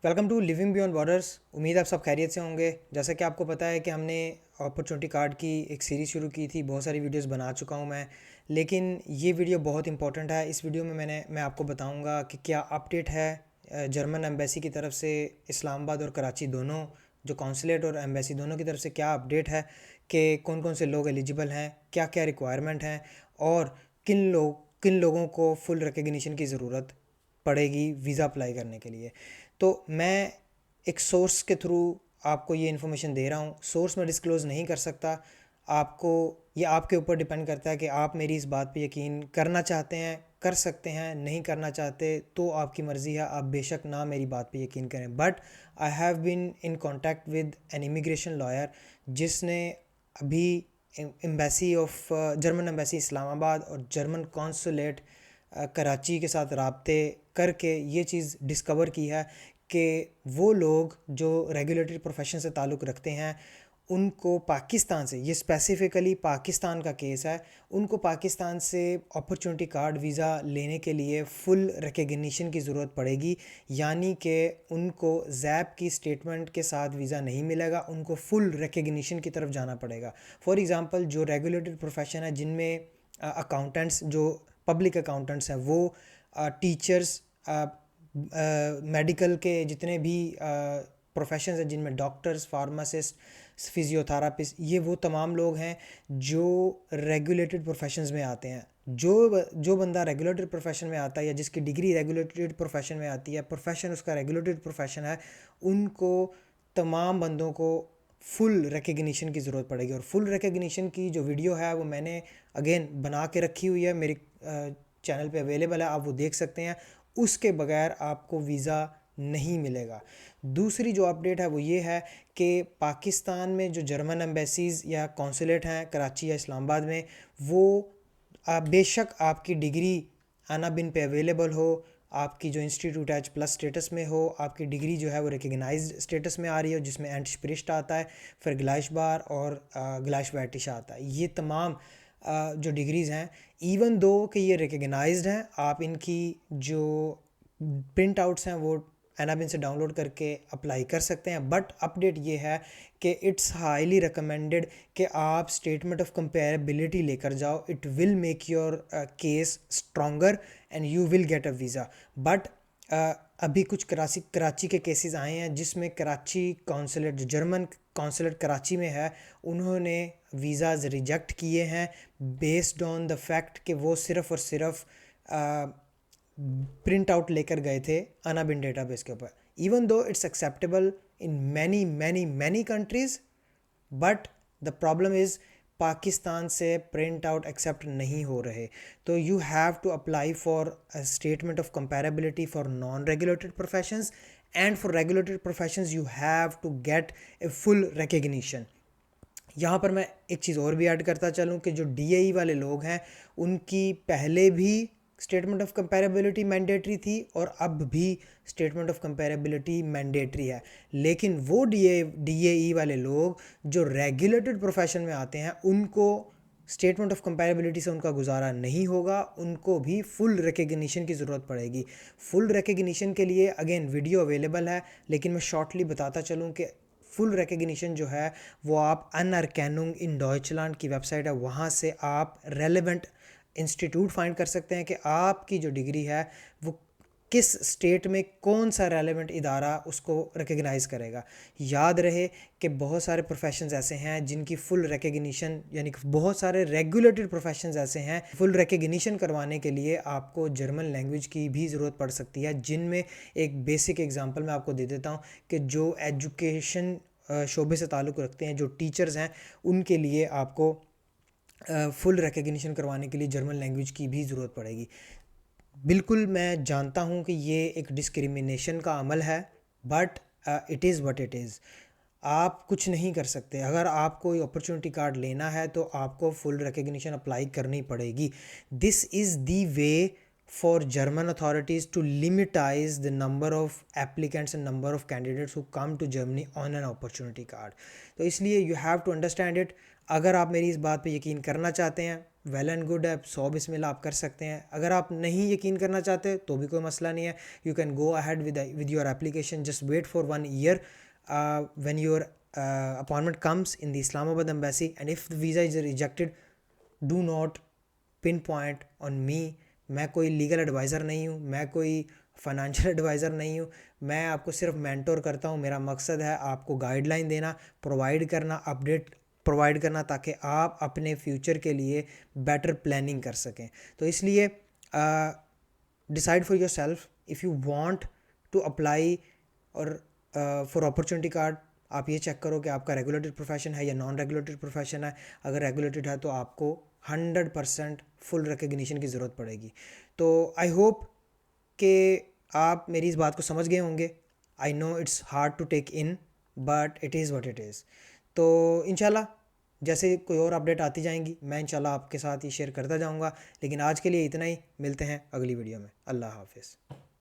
Welcome to living beyond borders. उम्मीद आप सब खैरियत से होंगे। जैसा कि आपको पता है कि हमने अपॉर्चुनिटी कार्ड की एक सीरीज़ शुरू की थी, बहुत सारी वीडियोस बना चुका हूं मैं, लेकिन ये वीडियो बहुत इंपॉर्टेंट है। इस वीडियो में मैं आपको बताऊंगा कि क्या अपडेट है जर्मन एम्बेसी की तरफ से। इस्लामाबाद और कराची दोनों, जो कौंसलेट और एम्बेसी दोनों की तरफ से क्या अपडेट है कि कौन कौन से लोग एलिजिबल हैं, क्या क्या रिक्वायरमेंट हैं, और किन लोगों को फुल रिकग्निशन की ज़रूरत पड़ेगी वीज़ा अप्लाई करने के लिए। तो मैं एक सोर्स के थ्रू आपको ये इन्फॉर्मेशन दे रहा हूँ। सोर्स मैं डिस्क्लोज़ नहीं कर सकता। आपको, ये आपके ऊपर डिपेंड करता है कि आप मेरी इस बात पे यकीन करना चाहते हैं, कर सकते हैं, नहीं करना चाहते तो आपकी मर्ज़ी है। आप बेशक ना मेरी बात पे यकीन करें, but I have been in contact with an immigration lawyer जिसने अभी embassy of German embassy Islamabad और जर्मन कॉन्सुलेट कराची के साथ राब्ते करके ये चीज़ डिस्कवर की है कि वो लोग जो रेगुलेटरी प्रोफेशन से ताल्लुक़ रखते हैं उनको पाकिस्तान से, ये स्पेसिफ़िकली पाकिस्तान का केस है, उनको पाकिस्तान से अपॉर्चुनिटी कार्ड वीज़ा लेने के लिए फ़ुल रिकग्निशन की ज़रूरत पड़ेगी। यानी कि उनको जैप की स्टेटमेंट के साथ वीज़ा नहीं मिलेगा, उनको फ़ुल रिकग्निशन की तरफ जाना पड़ेगा। फॉर एग्ज़ाम्पल, जो रेगुलेटेड प्रोफेशन है जिनमें अकाउंटेंट्स, जो पब्लिक अकाउंटेंट्स हैं, वो टीचर्स, मेडिकल के जितने भी प्रोफेशंस हैं जिनमें डॉक्टर्स, फार्मासिस्ट, फिजियोथेरापिस्ट, ये वो तमाम लोग हैं जो रेगुलेटेड प्रोफेशंस में आते हैं। जो बंदा रेगुलेटेड प्रोफेशन में आता है या जिसकी डिग्री रेगुलेटेड प्रोफेशन में आती है, प्रोफेशन उसका रेगुलेटेड प्रोफेशन है, उनको, तमाम बंदों को फुल रिकग्निशन की ज़रूरत पड़ेगी। और फुल रिकग्निशन की जो वीडियो है वो मैंने अगेन बना के रखी हुई है, मेरी चैनल पे अवेलेबल है, आप वो देख सकते हैं। उसके बगैर आपको वीज़ा नहीं मिलेगा। दूसरी जो अपडेट है वो ये है कि पाकिस्तान में जो जर्मन एम्बेसीज़ या कौंसलेट हैं कराची या इस्लामाबाद में, वो बेशक आपकी डिग्री आना बिन पे अवेलेबल हो, आपकी जो इंस्टीट्यूट एच प्लस स्टेटस में हो, आपकी डिग्री जो है वो रिकग्नाइज्ड स्टेटस में आ रही हो जिसमें एंटस्प्रिस्ट आता है, फिर ग्लाइश बार और ग्लाइश बैटिशा आता है। ये तमाम जो डिग्रीज़ हैं, इवन दो कि ये रिकग्नाइज्ड हैं, आप इनकी जो प्रिंट आउट्स हैं वो एनाबिन से डाउनलोड करके अप्लाई कर सकते हैं। बट अपडेट ये है कि इट्स हाईली रिकमेंडेड कि आप स्टेटमेंट ऑफ कंपेरेबिलिटी लेकर जाओ। It will make your case stronger and you will get a visa. But अभी कुछ कराची के केसेस आए हैं जिसमें कराची कौंसलेट, जो जर्मन कौंसलेट कराची में है, उन्होंने वीज़ाज़ रिजेक्ट किए हैं बेस्ड ऑन द फैक्ट कि वो सिर्फ़ और सिर्फ प्रिंट आउट लेकर गए थे अनाबिन डेटाबेस के ऊपर। Even though it's acceptable in many many many countries, but the problem is Pakistan से प्रिंट आउट एक्सेप्ट नहीं हो रहे। तो you have to apply for a statement of comparability for non regulated professions, and for regulated professions you have to get a full recognition. यहाँ पर मैं एक चीज़ और भी ऐड करता चलूँ कि जो डीएई वाले लोग हैं उनकी पहले भी स्टेटमेंट ऑफ कंपेरेबिलिटी मैंडेटरी थी और अब भी स्टेटमेंट ऑफ कंपेरेबिलिटी मैंडेटरी है। लेकिन वो डीएई वाले लोग जो रेगुलेटेड प्रोफेशन में आते हैं, उनको स्टेटमेंट ऑफ कंपेरेबिलिटी से उनका गुजारा नहीं होगा, उनको भी फुल रिकग्निशन की ज़रूरत पड़ेगी। फुल रिकग्निशन के लिए अगेन वीडियो अवेलेबल है, लेकिन मैं शॉर्टली बताता चलूँ कि फुल रिकग्निशन जो है वो आप अनअर्केनुंग इन डॉइचलैंड की वेबसाइट है, वहाँ से आप रेलेवेंट इंस्टीट्यूट फाइंड कर सकते हैं कि आपकी जो डिग्री है वो किस स्टेट में, कौन सा रेलेवेंट इदारा उसको रिकग्नाइज़ करेगा। याद रहे कि बहुत सारे प्रोफेशंस ऐसे हैं जिनकी फुल रिकग्निशन, यानी कि बहुत सारे रेगुलेटेड प्रोफेशंस ऐसे हैं, फुल रिकग्निशन करवाने के लिए आपको जर्मन लैंग्वेज की भी ज़रूरत पड़ सकती है। जिनमें एक बेसिक एग्जांपल मैं आपको दे देता हूँ कि जो एजुकेशन शोबे से ताल्लुक़ रखते हैं, जो टीचर्स हैं, उनके लिए आपको फुल रिकग्निशन करवाने के लिए जर्मन लैंग्वेज की भी ज़रूरत पड़ेगी। बिल्कुल मैं जानता हूँ कि ये एक डिस्क्रिमिनेशन का अमल है, but it is what it is. आप कुछ नहीं कर सकते। अगर आपको कोई अपॉर्चुनिटी कार्ड लेना है तो आपको फुल रिकग्निशन अप्लाई करनी पड़ेगी। This is the way for German authorities to limitize the number of applicants and number of candidates who come to Germany on an opportunity card. تو اس لیے you have to understand it. اگر آپ میری اس بات پہ یقین کرنا چاہتے ہیں ویل اینڈ گڈ ہے, 100 بسم اللہ آپ کر سکتے ہیں. اگر آپ نہیں یقین کرنا چاہتے تو بھی کوئی مسئلہ نہیں ہے, you can go ahead with your application. Just wait for 1 year when your appointment comes in the Islamabad embassy, and if the visa is rejected, do not pinpoint on me. میں کوئی لیگل ایڈوائزر نہیں ہوں, میں کوئی financial advisor نہیں ہوں, میں آپ کو صرف مینٹور کرتا ہوں. میرا مقصد ہے آپ کو گائیڈ لائن دینا, پرووائڈ کرنا, اپڈیٹ پرووائڈ کرنا, تاکہ آپ اپنے فیوچر کے لیے بیٹر پلاننگ کر سکیں. تو اس لیے decide for yourself if you want to apply اور فار اپرچونٹی کارڈ. آپ یہ چیک کرو کہ آپ کا ریگولیٹڈ پروفیشن ہے یا نان ریگولیٹڈ پروفیشن ہے. اگر ریگولیٹڈ ہے تو آپ کو 100% فل ریکگنیشن کی ضرورت پڑے گی. تو آئی ہوپ کہ آپ میری اس بات کو سمجھ گئے ہوں گے. I know it's hard to take in but it is what it is. تو انشاءاللہ جیسے کوئی اور اپڈیٹ آتی جائیں گی میں انشاءاللہ آپ کے ساتھ یہ شیئر کرتا جاؤں گا. لیکن آج کے لیے اتنا ہی, ملتے ہیں اگلی ویڈیو میں. اللہ حافظ.